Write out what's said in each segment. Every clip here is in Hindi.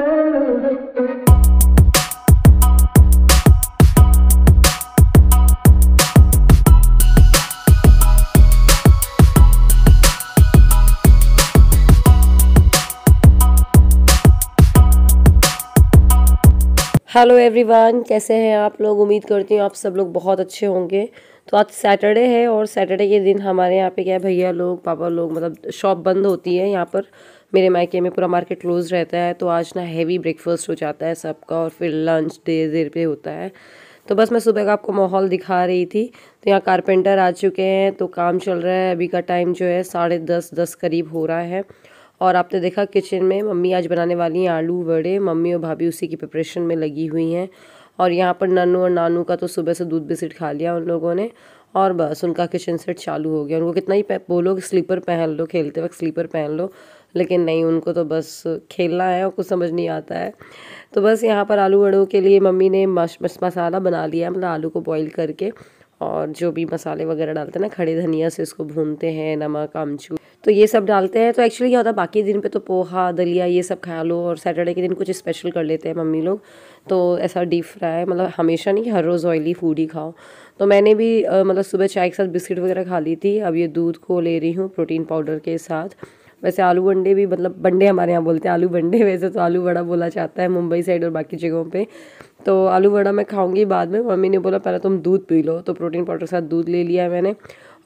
हेलो एवरीवन, कैसे हैं आप लोग। उम्मीद करती हूँ आप सब लोग बहुत अच्छे होंगे। तो आज सैटरडे है और सैटरडे के दिन हमारे यहाँ पे क्या है, भैया लोग पापा लोग मतलब शॉप बंद होती है। यहाँ पर मेरे मायके में पूरा मार्केट क्लोज रहता है। तो आज ना हैवी ब्रेकफास्ट हो जाता है सबका और फिर लंच देर पे होता है। तो बस मैं सुबह का आपको माहौल दिखा रही थी। तो यहाँ कारपेंटर आ चुके हैं, तो काम चल रहा है। अभी का टाइम जो है 10:30 करीब हो रहा है। और आपने देखा किचन में मम्मी आज बनाने वाली हैं आलू बड़े। मम्मी और भाभी उसी की प्रिपरेशन में लगी हुई हैं। और यहाँ पर नन्नू और नानू का तो सुबह से दूध बिस्किट खा लिया उन लोगों ने और बस उनका किचन सेट चालू हो गया। उनको कितना ही बोलो कि स्लीपर पहन लो, खेलते वक्त स्लीपर पहन लो, लेकिन नहीं, उनको तो बस खेलना है और कुछ समझ नहीं आता है। तो बस यहाँ पर आलू बड़ों के लिए मम्मी ने मसाला बना लिया, मतलब आलू को बॉईल करके और जो भी मसाले वगैरह डालते हैं ना, खड़े धनिया से इसको भूनते हैं, नमक आमचूर तो ये सब डालते हैं। तो एक्चुअली क्या होता है, बाकी दिन पे तो पोहा दलिया ये सब खा लो और सैटरडे के दिन कुछ स्पेशल कर लेते हैं मम्मी लोग। तो ऐसा डीप फ्राई, मतलब हमेशा नहीं, हर रोज़ ऑयली फूड ही खाओ। तो मैंने भी मतलब सुबह चाय के साथ बिस्किट वगैरह खा ली थी। अब ये दूध को ले रही हूँ प्रोटीन पाउडर के साथ। वैसे आलू बंडे भी, मतलब बंडे हमारे यहाँ बोलते हैं, आलू बंडे वैसे तो आलू बड़ा बोला जाता है मुंबई साइड और बाकी जगहों पे। तो आलू बड़ा मैं खाऊंगी बाद में। मम्मी ने बोला पहले तुम दूध पी लो, तो प्रोटीन पाउडर के साथ दूध ले लिया है मैंने।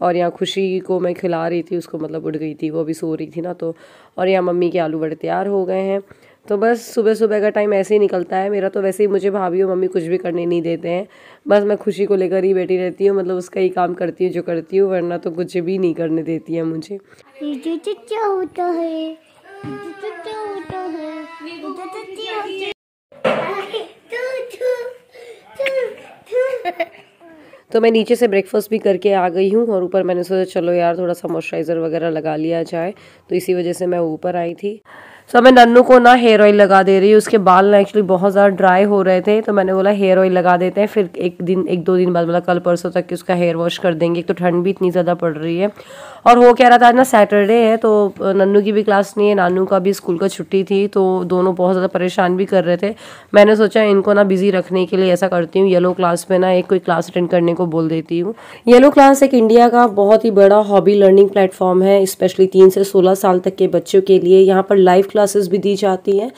और यहाँ खुशी को मैं खिला रही थी, उसको मतलब उठ गई थी, वो अभी सो रही थी ना। तो और यहाँ मम्मी के आलू बड़े तैयार हो गए हैं। तो बस सुबह सुबह का टाइम ऐसे ही निकलता है मेरा। तो वैसे ही मुझे भाभी और मम्मी कुछ भी करने नहीं देते हैं। बस मैं खुशी को लेकर ही बैठी रहती हूँ, मतलब उसका ही काम करती हूँ जो करती हूँ, वरना तो कुछ भी नहीं करने देती है मुझे। क्या होता है? तो मैं नीचे से ब्रेकफास्ट भी करके आ गई हूँ और ऊपर मैंने सोचा चलो यार थोड़ा सा मॉइस्चराइज़र वगैरह लगा लिया जाए, तो इसी वजह से मैं ऊपर आई थी। तो मैं नन्नू को ना हेयर ऑयल लगा दे रही हूँ। उसके बाल ना एक्चुअली बहुत ज़्यादा ड्राई हो रहे थे, तो मैंने बोला हेयर ऑयल लगा देते हैं, फिर एक दो दिन बाद मतलब कल परसों तक उसका हेयर वॉश कर देंगे। एक तो ठंड भी इतनी ज़्यादा पड़ रही है और वो कह रहा था आज ना सैटरडे है, तो नन्नू की भी क्लास नहीं है, नानू का भी स्कूल का छुट्टी थी, तो दोनों बहुत ज़्यादा परेशान भी कर रहे थे। मैंने सोचा इनको ना बिजी रखने के लिए ऐसा करती हूँ, येलो क्लास में ना एक कोई क्लास अटेंड करने को बोल देती हूँ। येलो क्लास एक इंडिया का बहुत ही बड़ा हॉबी लर्निंग प्लेटफॉर्म है, स्पेशली 3 से 16 साल तक के बच्चों के लिए। यहाँ पर लाइव क्लासेस भी दी जाती हैं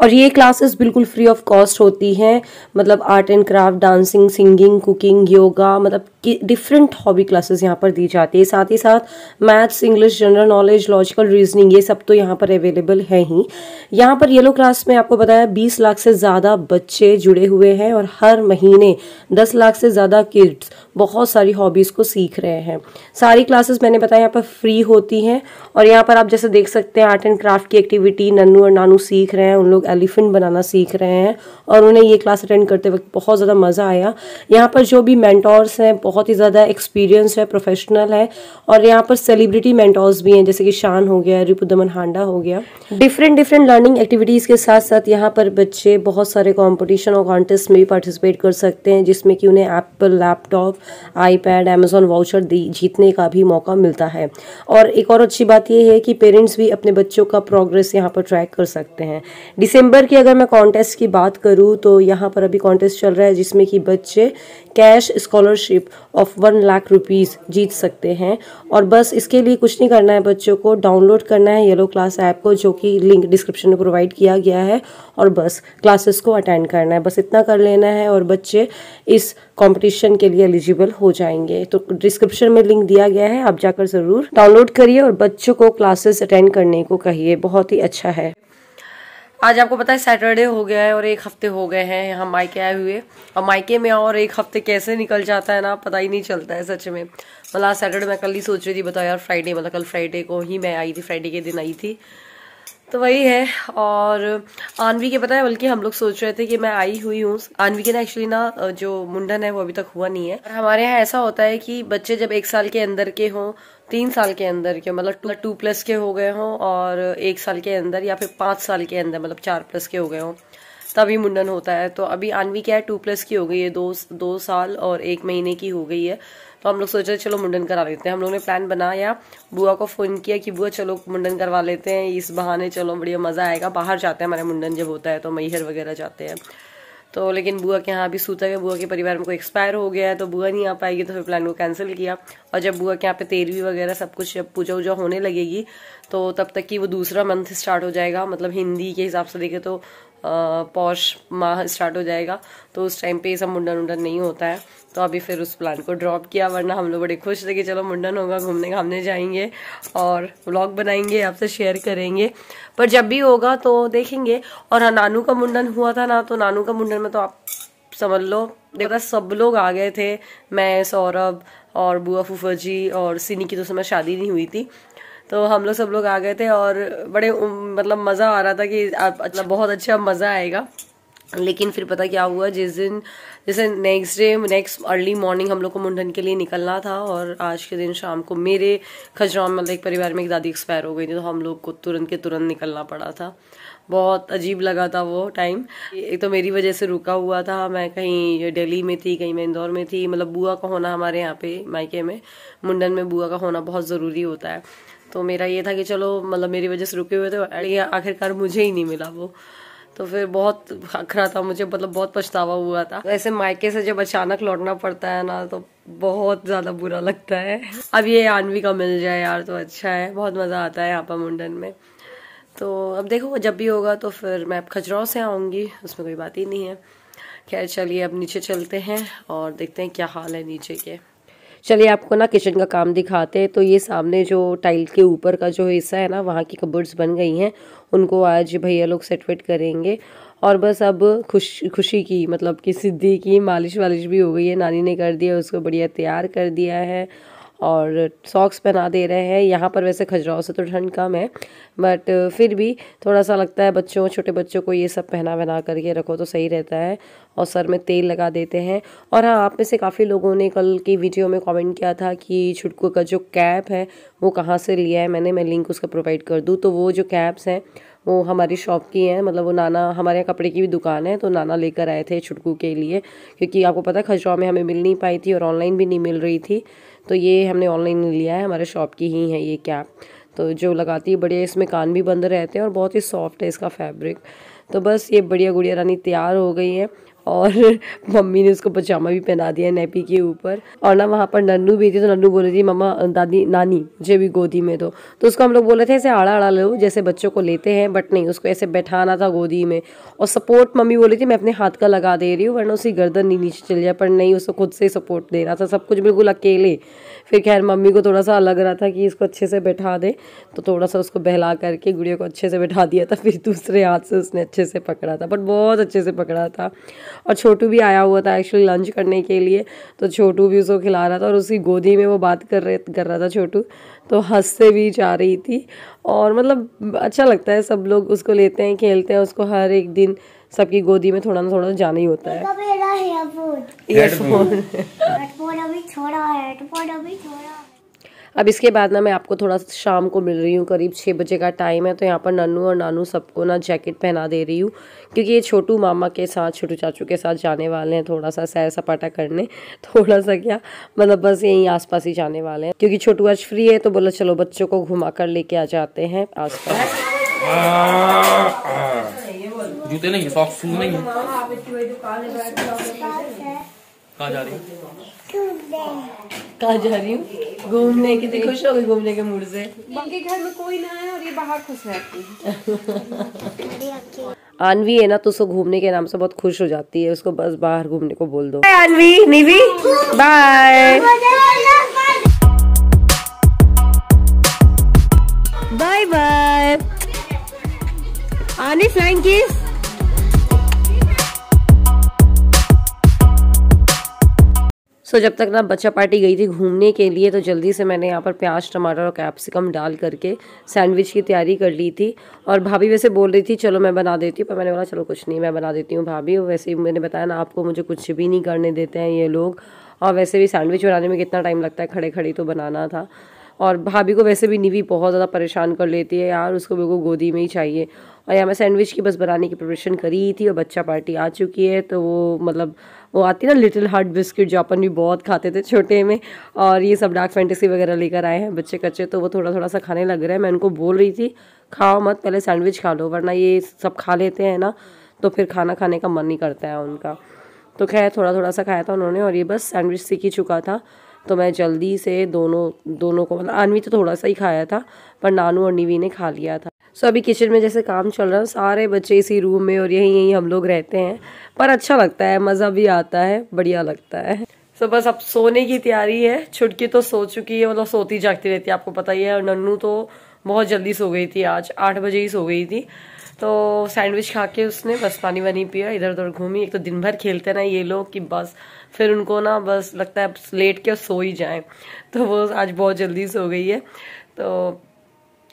और ये क्लासेस बिल्कुल फ्री ऑफ कॉस्ट होती हैं। मतलब art and craft, dancing, singing, cooking, yoga, मतलब कि डिफरेंट हॉबी क्लासेस यहाँ पर दी जाती है। साथ ही साथ maths, English, general knowledge, logical reasoning, ये सब तो यहाँ पर अवेलेबल है ही। यहाँ पर येलो क्लास में आपको बताया 20 लाख से ज़्यादा बच्चे जुड़े हुए हैं और हर महीने 10 लाख से ज़्यादा किड्स बहुत सारी हॉबीज़ को सीख रहे हैं। सारी क्लासेस मैंने बताया यहाँ पर फ्री होती हैं। और यहाँ पर आप जैसे देख सकते हैं आर्ट एंड क्राफ्ट की एक्टिविटी नन्नू और नानू सीख रहे हैं। उन लोग एलिफेंट बनाना सीख रहे हैं और उन्हें ये क्लास अटेंड करते वक्त बहुत ज़्यादा मज़ा आया। यहाँ पर जो भी मेंटोर्स हैं बहुत ही ज़्यादा एक्सपीरियंस है, प्रोफेशनल है। और यहाँ पर सेलिब्रिटी मेंटोर्स भी हैं, जैसे कि शान हो गया, रिपुदमन हांडा हो गया। डिफरेंट लर्निंग एक्टिविटीज़ के साथ साथ यहाँ पर बच्चे बहुत सारे कॉम्पिटिशन और कॉन्टेस्ट में भी पार्टिसिपेट कर सकते हैं, जिसमें कि उन्हें Apple laptop, iPad, Amazon voucher जीतने का भी मौका मिलता है। और एक और अच्छी बात यह है कि पेरेंट्स भी अपने बच्चों का प्रोग्रेस यहाँ पर ट्रैक कर सकते हैं। दिसंबर की अगर मैं कॉन्टेस्ट की बात करूँ तो यहाँ पर अभी कॉन्टेस्ट चल रहा है, जिसमें कि बच्चे cash scholarship of 1 lakh rupees जीत सकते हैं। और बस इसके लिए कुछ नहीं करना है, बच्चों को डाउनलोड करना है येलो क्लास ऐप को, जो कि लिंक डिस्क्रिप्शन में प्रोवाइड किया गया है, और बस क्लासेस को अटेंड करना है। बस इतना कर लेना है और बच्चे इस कंपटीशन के लिए एलिजिबल हो जाएंगे। तो डिस्क्रिप्शन में लिंक दिया गया है, आप जाकर ज़रूर डाउनलोड करिए और बच्चों को क्लासेस अटेंड करने को कहिए, बहुत ही अच्छा है। आज आपको पता है सैटरडे हो गया है और 1 हफ्ते हो गए हैं यहाँ मायके आए हुए। और मायके में और 1 हफ्ते कैसे निकल जाता है ना, पता ही नहीं चलता है सच में। मतलब आज सैटरडे मैं कल ही सोच रही थी, बताओ यार फ्राइडे, मतलब कल फ्राइडे को ही मैं आई थी, फ्राइडे के दिन आई थी। तो वही है। और आनवी के पता है, बल्कि हम लोग सोच रहे थे कि मैं आई हुई हूँ। आनवी के ना एक्चुअली ना जो मुंडन है वो अभी तक हुआ नहीं है। हमारे यहाँ ऐसा होता है कि बच्चे जब 1 साल के अंदर के हों, 3 साल के अंदर के, मतलब 2+ के हो गए हों, और 1 साल के अंदर, या फिर 5 साल के अंदर मतलब 4+ के हो गए हों, तभी मुंडन होता है। तो अभी आन्वी क्या है 2+ की हो गई है, 2 साल और 1 महीने की हो गई है। तो हम लोग सोचे चलो मुंडन करा लेते हैं। हम लोग ने प्लान बनाया, बुआ को फोन किया कि बुआ चलो मुंडन करवा लेते हैं, इस बहाने चलो बढ़िया मजा आएगा। बाहर जाते हैं हमारे मुंडन जब होता है तो मैहर वगैरह जाते हैं। तो लेकिन बुआ के यहाँ अभी सूतक है, बुआ के परिवार में कोई एक्सपायर हो गया है तो बुआ नहीं आ पाएगी, तो फिर प्लान को कैंसिल किया। और जब बुआ के यहाँ पे 13वीं वगैरह सब कुछ जब पूजा वूजा होने लगेगी तो तब तक कि वो दूसरा मंथ स्टार्ट हो जाएगा, मतलब हिंदी के हिसाब से देखे तो पौष माह स्टार्ट हो जाएगा। तो उस टाइम पे ये सब मुंडन उंडन नहीं होता है। तो अभी फिर उस प्लान को ड्रॉप किया, वरना हम लोग बड़े खुश थे कि चलो मुंडन होगा, घूमने घामने जाएंगे और व्लॉग बनाएंगे, आपसे शेयर करेंगे। पर जब भी होगा तो देखेंगे। और हाँ, नानू का मुंडन हुआ था ना, तो नानू का मुंडन में तो आप समझ लो देखो सब लोग आ गए थे। मैं, सौरभ और बुआ फूफा जी और सिनी की तो समय शादी नहीं हुई थी, तो हम लोग सब लोग आ गए थे और बड़े मतलब मज़ा आ रहा था कि मतलब बहुत अच्छा मज़ा आएगा। लेकिन फिर पता क्या हुआ, जिस दिन जैसे नेक्स्ट अर्ली मॉर्निंग हम लोग को मुंडन के लिए निकलना था, और आज के दिन शाम को मेरे खजराम मतलब एक परिवार में एक दादी एक्सपायर हो गई थी, तो हम लोग को तुरंत के तुरंत निकलना पड़ा था। बहुत अजीब लगा था वो टाइम। एक तो मेरी वजह से रुका हुआ था, मैं कहीं दिल्ली में थी, कहीं मैं इंदौर में थी। मतलब बुआ का होना हमारे यहाँ पे मायके में मुंडन में बुआ का होना बहुत ज़रूरी होता है। तो मेरा ये था कि चलो मतलब मेरी वजह से रुके हुए थे, आखिरकार मुझे ही नहीं मिला वो। तो फिर बहुत अखरा था मुझे, मतलब बहुत पछतावा हुआ था। ऐसे मायके से जब अचानक लौटना पड़ता है ना तो बहुत ज्यादा बुरा लगता है। अब ये आन्वी का मिल जाए यार तो अच्छा है, बहुत मजा आता है यहाँ पर मुंडन में। तो अब देखो जब भी होगा तो फिर मैं खजुराहो से आऊंगी, उसमें कोई बात ही नहीं है। खैर चलिए अब नीचे चलते हैं और देखते हैं क्या हाल है नीचे के। चलिए आपको ना किचन का काम दिखाते हैं। तो ये सामने जो टाइल के ऊपर का जो हिस्सा है ना, वहाँ की कबर्ड्स बन गई हैं, उनको आज भैया लोग सेट वेट करेंगे। और बस अब खुशी की मतलब कि सिद्धि की मालिश वालिश भी हो गई है, नानी ने कर दिया, उसको बढ़िया तैयार कर दिया है और सॉक्स पहना दे रहे हैं। यहाँ पर वैसे खजुराहो से तो ठंड कम है, बट फिर भी थोड़ा सा लगता है बच्चों, छोटे बच्चों को ये सब पहना करके रखो तो सही रहता है। और सर में तेल लगा देते हैं। और हाँ, आप में से काफ़ी लोगों ने कल की वीडियो में कमेंट किया था कि छुटकू का जो कैप है वो कहाँ से लिया है। मैं लिंक उसका प्रोवाइड कर दूँ। तो वो जो कैप्स हैं वो हमारी शॉप की हैं, मतलब वो नाना, हमारे यहाँ कपड़े की भी दुकान है, तो नाना लेकर आए थे छुटकू के लिए, क्योंकि आपको पता है खजुराहो में हमें मिल नहीं पाई थी और ऑनलाइन भी नहीं मिल रही थी। तो ये हमने ऑनलाइन लिया है, हमारे शॉप की ही है ये कैप। तो जो लगाती है बढ़िया, इसमें कान भी बंद रहते हैं और बहुत ही सॉफ्ट है इसका फैब्रिक। तो बस ये बढ़िया गुड़िया रानी तैयार हो गई है और मम्मी ने उसको पजामा भी पहना दिया नेपी के ऊपर। और ना वहाँ पर नन्नू भी थी, तो नन्नू बोल रही थी मम्मा दादी नानी मुझे भी गोदी में दो। तो उसको हम लोग बोले थे ऐसे आड़ा आड़ा लो जैसे बच्चों को लेते हैं, बट नहीं, उसको ऐसे बैठाना था गोदी में। और सपोर्ट मम्मी बोली थी मैं अपने हाथ का लगा दे रही हूँ वरना उसकी गर्दन नहीं नीचे चल जाए, पर नहीं, उसको खुद से सपोर्ट देना था, सब कुछ बिल्कुल अकेले। फिर खैर मम्मी को थोड़ा सा लग रहा था कि इसको अच्छे से बैठा दे, तो थोड़ा सा उसको बहला करके गुड़िया को अच्छे से बैठा दिया था। फिर दूसरे हाथ से उसने अच्छे से पकड़ा था, बट बहुत अच्छे से पकड़ा था। और छोटू भी आया हुआ था एक्चुअली लंच करने के लिए, तो छोटू भी उसको खिला रहा था और उसकी गोदी में वो बात कर रहा था छोटू, तो हंसते भी जा रही थी। और मतलब अच्छा लगता है, सब लोग उसको लेते हैं, खेलते हैं उसको, हर एक दिन सबकी गोदी में थोड़ा ना थोड़ा जाना ही होता है। अब इसके बाद ना मैं आपको थोड़ा शाम को मिल रही हूँ, करीब 6 बजे का टाइम है। तो यहाँ पर नन्नू और नानू सबको ना जैकेट पहना दे रही हूँ, क्योंकि ये छोटू मामा के साथ, छोटू चाचू के साथ जाने वाले हैं थोड़ा सा सैर सपाटा करने। थोड़ा सा क्या मतलब बस यहीं आसपास ही जाने वाले हैं, क्योंकि छोटू आज फ्री है, तो बोला चलो बच्चों को घुमा कर लेके आ जाते हैं आसपास। जूते नहीं है, सॉक्स नहीं है। कहाँ जा रही है? कहाँ जा रही हूँ? घूमने। कितनी खुश हो गई घूमने के मूड से। इनके घर में कोई ना है और ये बाहर खुश रहती है। आन्वी है ना, तो उसको घूमने के नाम से बहुत खुश हो जाती है, उसको बस बाहर घूमने को बोल दो। Aanvi, निवी, bye bye bye. आनी फ्लाइंग किस। सो जब तक ना बच्चा पार्टी गई थी घूमने के लिए, तो जल्दी से मैंने यहाँ पर प्याज टमाटर और कैप्सिकम डाल करके सैंडविच की तैयारी कर ली थी। और भाभी वैसे बोल रही थी चलो मैं बना देती हूँ, पर मैंने बोला चलो कुछ नहीं, मैं बना देती हूँ भाभी। और वैसे ही मैंने बताया ना आपको, मुझे कुछ भी नहीं करने देते हैं ये लोग। और वैसे भी सैंडविच बनाने में कितना टाइम लगता है, खड़े खड़ी तो बनाना था। और भाभी को वैसे भी निवी बहुत ज़्यादा परेशान कर लेती है यार, उसको बिल्कुल गोदी में ही चाहिए। और यहाँ मैं सैंडविच की बस बनाने की प्रिपरेशन करी थी और बच्चा पार्टी आ चुकी है। तो वो मतलब वो आती ना लिटिल हार्ट बिस्किट जो अपन भी बहुत खाते थे छोटे में, और ये सब डार्क फैंटेसी वगैरह लेकर आए हैं बच्चे कच्चे, तो वो थोड़ा थोड़ा सा खाने लग रहा है। मैं उनको बोल रही थी खाओ मत, पहले सैंडविच खा लो, वरना ये सब खा लेते हैं ना तो फिर खाना खाने का मन नहीं करता है उनका। तो खैर थोड़ा थोड़ा सा खाया था उन्होंने, और ये बस सैंडविच सीख ही चुका था। तो मैं जल्दी से दोनों को, मतलब आनवी तो थोड़ा सा ही खाया था पर नानू और निवी ने खा लिया था। सो अभी किचन में जैसे काम चल रहा है, सारे बच्चे इसी रूम में और यहीं हम लोग रहते हैं, पर अच्छा लगता है, मज़ा भी आता है, बढ़िया लगता है। सो बस अब सोने की तैयारी है। छुटकी तो सो चुकी है, मतलब सोती जागती रहती है, आपको पता ही है। और नन्नू तो बहुत जल्दी सो गई थी, आज 8 बजे ही सो गई थी। तो सैंडविच खा के उसने बस पानी वानी पिया, इधर उधर घूमी। एक तो दिन भर खेलते ना ये लोग कि बस फिर उनको ना बस लगता है लेट के सो ही जाएं, तो वो आज बहुत जल्दी सो गई है। तो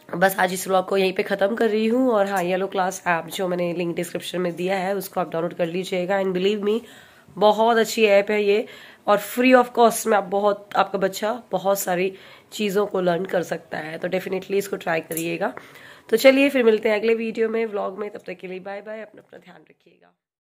बस आज इस व्लॉग को यहीं पे ख़त्म कर रही हूँ। और हाँ, येलो क्लास ऐप जो मैंने लिंक डिस्क्रिप्शन में दिया है उसको आप डाउनलोड कर लीजिएगा। एंड बिलीव मी, बहुत अच्छी ऐप है ये, और फ्री ऑफ कॉस्ट में आपका बच्चा बहुत सारी चीज़ों को लर्न कर सकता है। तो डेफिनेटली इसको ट्राई करिएगा। तो चलिए फिर मिलते हैं अगले वीडियो में, व्लॉग में। तब तक के लिए बाय बाय, अपना ध्यान रखिएगा।